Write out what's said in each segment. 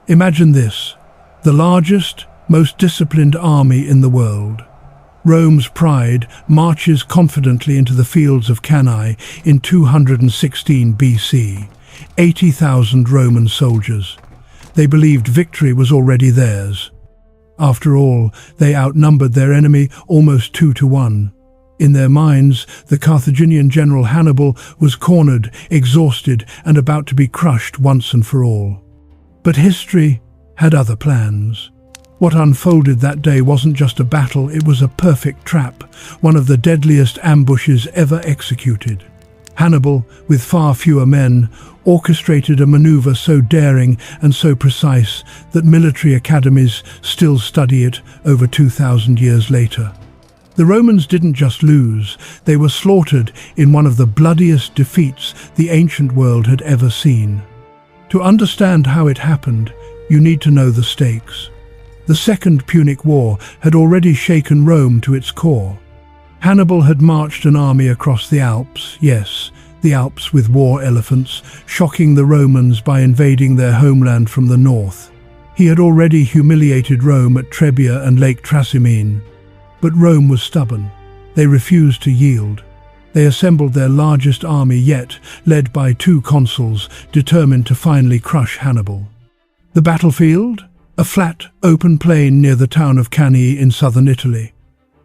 Imagine this: the largest, most disciplined army in the world. Rome's pride marches confidently into the fields of Cannae in 216 BC. 80,000 Roman soldiers. They believed victory was already theirs. After all, they outnumbered their enemy almost 2-1. In their minds, the Carthaginian general Hannibal was cornered, exhausted, and about to be crushed once and for all. But history had other plans. What unfolded that day wasn't just a battle, it was a perfect trap, one of the deadliest ambushes ever executed. Hannibal, with far fewer men, orchestrated a maneuver so daring and so precise that military academies still study it over 2,000 years later. The Romans didn't just lose, they were slaughtered in one of the bloodiest defeats the ancient world had ever seen. To understand how it happened, you need to know the stakes. The Second Punic War had already shaken Rome to its core. Hannibal had marched an army across the Alps, yes, the Alps with war elephants, shocking the Romans by invading their homeland from the north. He had already humiliated Rome at Trebia and Lake Trasimene. But Rome was stubborn. They refused to yield. They assembled their largest army yet, led by 2 consuls, determined to finally crush Hannibal. The battlefield? A flat, open plain near the town of Cannae in southern Italy.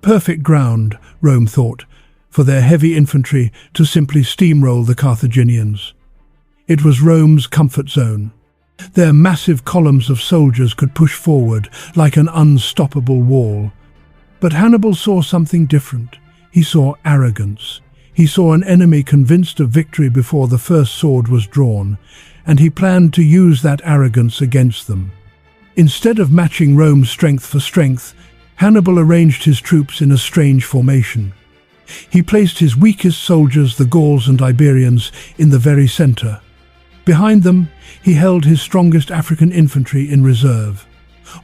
Perfect ground, Rome thought, for their heavy infantry to simply steamroll the Carthaginians. It was Rome's comfort zone. Their massive columns of soldiers could push forward like an unstoppable wall. But Hannibal saw something different. He saw arrogance. He saw an enemy convinced of victory before the first sword was drawn, and he planned to use that arrogance against them. Instead of matching Rome's strength for strength, Hannibal arranged his troops in a strange formation. He placed his weakest soldiers, the Gauls and Iberians, in the very center. Behind them, he held his strongest African infantry in reserve.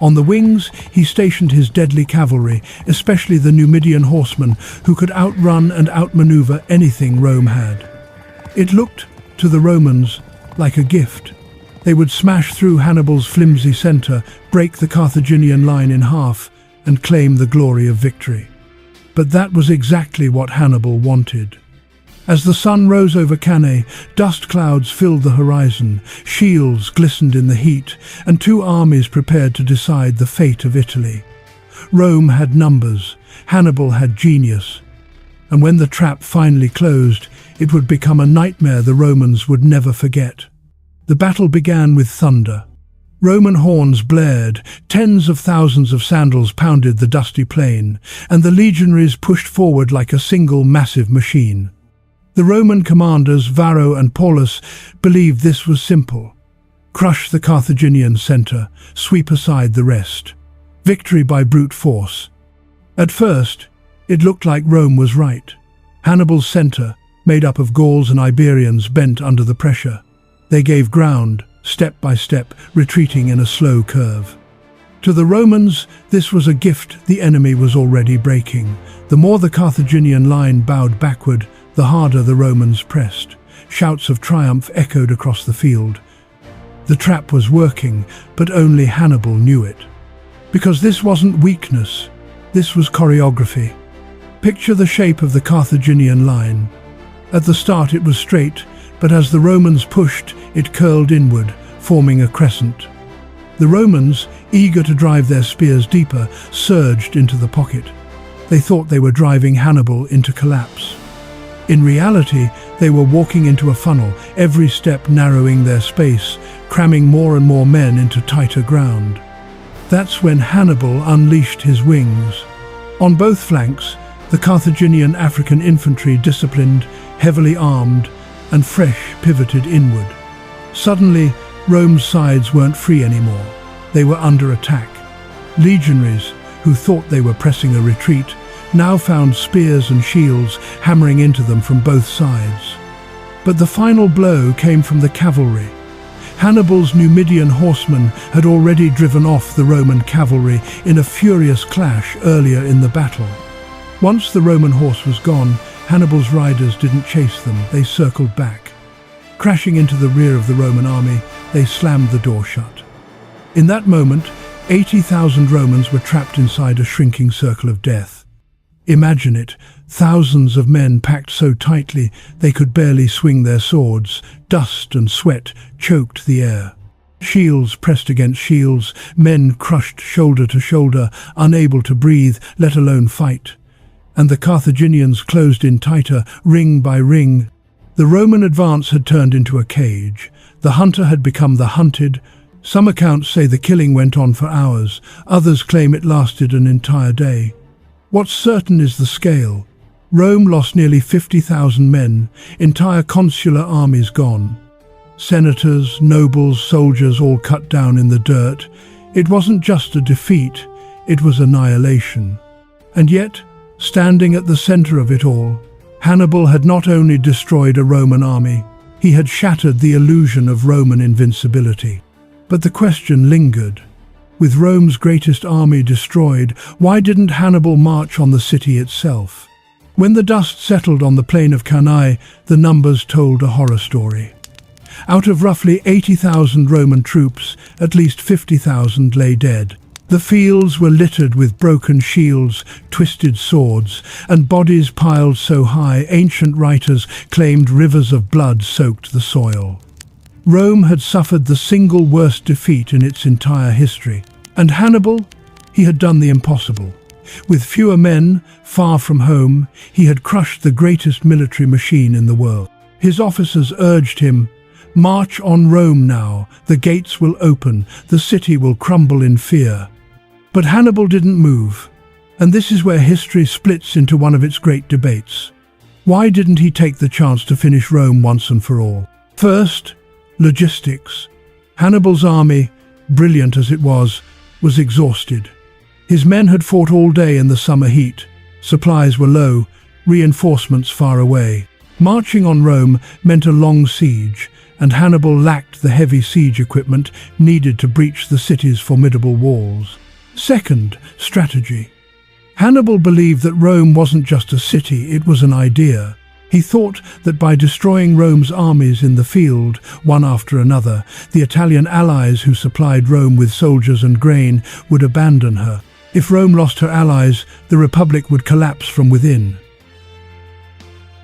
On the wings, he stationed his deadly cavalry, especially the Numidian horsemen, who could outrun and outmaneuver anything Rome had. It looked, to the Romans, like a gift. They would smash through Hannibal's flimsy center, break the Carthaginian line in half, and claim the glory of victory. But that was exactly what Hannibal wanted. As the sun rose over Cannae, dust clouds filled the horizon, shields glistened in the heat, and 2 armies prepared to decide the fate of Italy. Rome had numbers, Hannibal had genius. And when the trap finally closed, it would become a nightmare the Romans would never forget. The battle began with thunder. Roman horns blared, tens of thousands of sandals pounded the dusty plain, and the legionaries pushed forward like a single massive machine. The Roman commanders, Varro and Paulus, believed this was simple. Crush the Carthaginian center, sweep aside the rest. Victory by brute force. At first, it looked like Rome was right. Hannibal's center, made up of Gauls and Iberians, bent under the pressure. They gave ground, step by step, retreating in a slow curve. To the Romans, this was a gift the enemy was already breaking. The more the Carthaginian line bowed backward, the harder the Romans pressed. Shouts of triumph echoed across the field. The trap was working, but only Hannibal knew it. Because this wasn't weakness, this was choreography. Picture the shape of the Carthaginian line. At the start it was straight, but as the Romans pushed, it curled inward, forming a crescent. The Romans, eager to drive their spears deeper, surged into the pocket. They thought they were driving Hannibal into collapse. In reality, they were walking into a funnel, every step narrowing their space, cramming more and more men into tighter ground. That's when Hannibal unleashed his wings. On both flanks, the Carthaginian African infantry, disciplined, heavily armed, and fresh, pivoted inward. Suddenly, Rome's sides weren't free anymore. They were under attack. Legionaries, who thought they were pressing a retreat, now found spears and shields hammering into them from both sides. But the final blow came from the cavalry. Hannibal's Numidian horsemen had already driven off the Roman cavalry in a furious clash earlier in the battle. Once the Roman horse was gone, Hannibal's riders didn't chase them, they circled back. Crashing into the rear of the Roman army, they slammed the door shut. In that moment, 80,000 Romans were trapped inside a shrinking circle of death. Imagine it, thousands of men packed so tightly they could barely swing their swords. Dust and sweat choked the air. Shields pressed against shields, men crushed shoulder to shoulder, unable to breathe, let alone fight. And the Carthaginians closed in tighter, ring by ring. The Roman advance had turned into a cage. The hunter had become the hunted. Some accounts say the killing went on for hours, others claim it lasted an entire day. What's certain is the scale. Rome lost nearly 50,000 men, entire consular armies gone. Senators, nobles, soldiers all cut down in the dirt. It wasn't just a defeat, it was annihilation. And yet, standing at the center of it all, Hannibal had not only destroyed a Roman army, he had shattered the illusion of Roman invincibility. But the question lingered. With Rome's greatest army destroyed, why didn't Hannibal march on the city itself? When the dust settled on the plain of Cannae, the numbers told a horror story. Out of roughly 80,000 Roman troops, at least 50,000 lay dead. The fields were littered with broken shields, twisted swords, and bodies piled so high ancient writers claimed rivers of blood soaked the soil. Rome had suffered the single worst defeat in its entire history. And Hannibal? He had done the impossible. With fewer men, far from home, he had crushed the greatest military machine in the world. His officers urged him, "March on Rome now, the gates will open, the city will crumble in fear." But Hannibal didn't move, and this is where history splits into one of its great debates. Why didn't he take the chance to finish Rome once and for all? First, logistics. Hannibal's army, brilliant as it was exhausted. His men had fought all day in the summer heat. Supplies were low, reinforcements far away. Marching on Rome meant a long siege, and Hannibal lacked the heavy siege equipment needed to breach the city's formidable walls. Second, strategy. Hannibal believed that Rome wasn't just a city, it was an idea. He thought that by destroying Rome's armies in the field, one after another, the Italian allies who supplied Rome with soldiers and grain would abandon her. If Rome lost her allies, the Republic would collapse from within.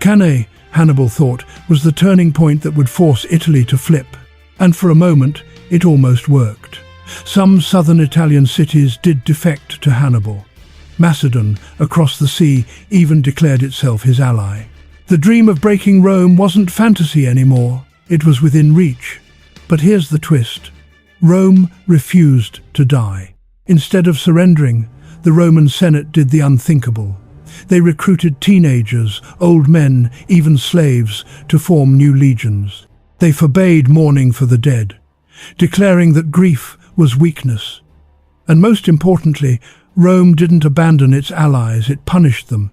Cannae, Hannibal thought, was the turning point that would force Italy to flip. And for a moment, it almost worked. Some southern Italian cities did defect to Hannibal. Macedon, across the sea, even declared itself his ally. The dream of breaking Rome wasn't fantasy anymore, it was within reach. But here's the twist. Rome refused to die. Instead of surrendering, the Roman Senate did the unthinkable. They recruited teenagers, old men, even slaves, to form new legions. They forbade mourning for the dead, declaring that grief was weakness. And most importantly, Rome didn't abandon its allies, it punished them.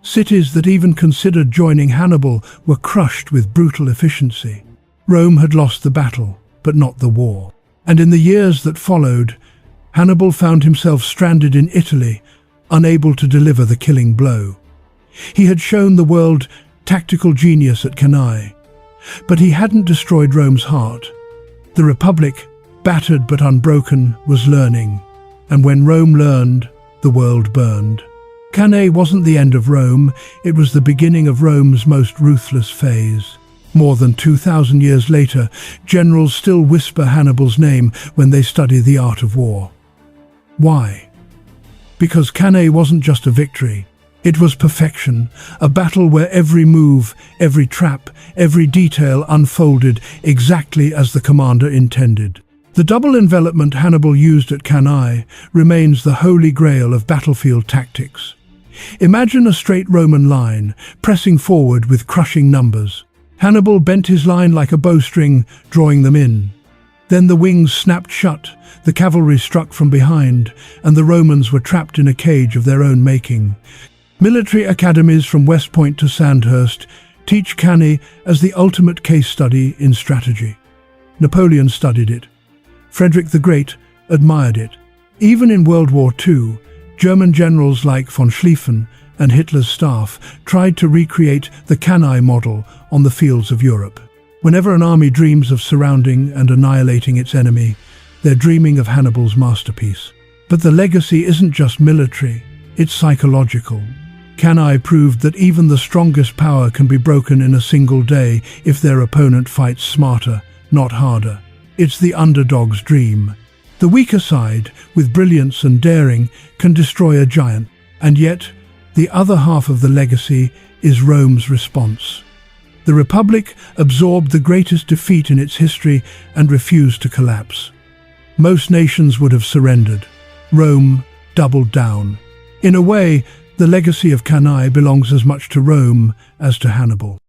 Cities that even considered joining Hannibal were crushed with brutal efficiency. Rome had lost the battle, but not the war. And in the years that followed, Hannibal found himself stranded in Italy, unable to deliver the killing blow. He had shown the world tactical genius at Cannae, but he hadn't destroyed Rome's heart. The Republic, battered but unbroken, was learning, and when Rome learned, the world burned. Cannae wasn't the end of Rome, it was the beginning of Rome's most ruthless phase. More than 2,000 years later, generals still whisper Hannibal's name when they study the art of war. Why? Because Cannae wasn't just a victory. It was perfection, a battle where every move, every trap, every detail unfolded exactly as the commander intended. The double envelopment Hannibal used at Cannae remains the holy grail of battlefield tactics. Imagine a straight Roman line, pressing forward with crushing numbers. Hannibal bent his line like a bowstring, drawing them in. Then the wings snapped shut, the cavalry struck from behind, and the Romans were trapped in a cage of their own making. Military academies from West Point to Sandhurst teach Cannae as the ultimate case study in strategy. Napoleon studied it. Frederick the Great admired it. Even in World War II, German generals like von Schlieffen and Hitler's staff tried to recreate the Cannae model on the fields of Europe. Whenever an army dreams of surrounding and annihilating its enemy, They're dreaming of Hannibal's masterpiece. But the legacy isn't just military, it's psychological. Cannae proved that even the strongest power can be broken in a single day if their opponent fights smarter, not harder. It's the underdog's dream. The weaker side, with brilliance and daring, can destroy a giant. And yet, the other half of the legacy is Rome's response. The Republic absorbed the greatest defeat in its history and refused to collapse. Most nations would have surrendered. Rome doubled down. In a way, the legacy of Cannae belongs as much to Rome as to Hannibal.